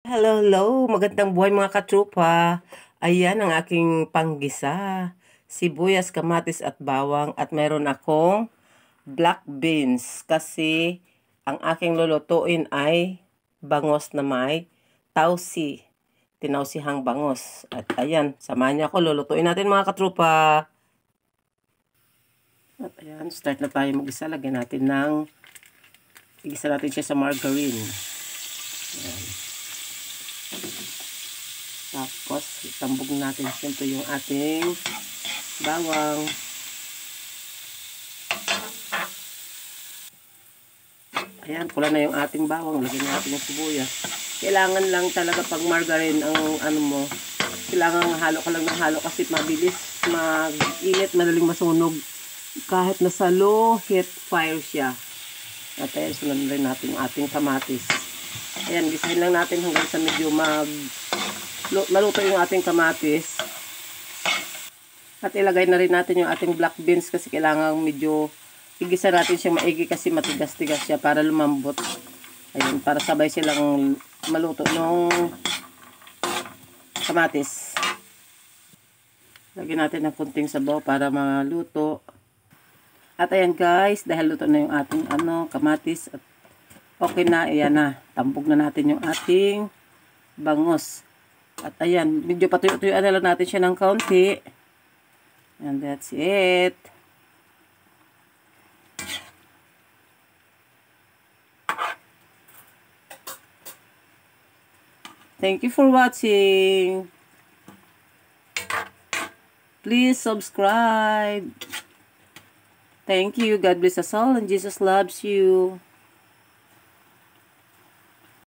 Hello, hello. Magandang buhay mga katrupa. Ayan ang aking panggisa. Sibuyas, kamatis at bawang. At meron akong black beans. Kasi ang aking lulutuin ay bangos na may tausi. Tinausihang bangos. At ayan, samahan niyo ako. Lulutuin natin mga katrupa. At ayan, start na tayo mag-isa. Lagyan natin igisa natin siya sa margarine. Ayan. Tapos, itambog natin siyempre yung ating bawang. Ayan, pula na yung ating bawang. Lagyan natin yung sibuyas. Kailangan lang talaga pag margarine ang mo. Kailangan halo ka lang ng halo kasi mabilis mag-init, madaling masunog. Kahit nasa low heat fire siya. At ayan, sunod rin natin yung ating kamatis. Ayan, gisahin lang natin hanggang sa medyo maluto yung ating kamatis. At ilagay na rin natin yung ating black beans kasi kailangan medyo igisa natin siya maigi kasi matigas-tigas siya para lumambot. Ayun, para sabay silang maluto ng kamatis. Lagyan natin ng kunting sabaw para maluto. At ayan guys, dahil luto na yung ating kamatis at okay na, ayan na. Tambog na natin yung ating bangos. At ayan, medyo patuyo-tuyuan na lang natin siya ng kaunti. And that's it. Thank you for watching. Please subscribe. Thank you. God bless us all and Jesus loves you.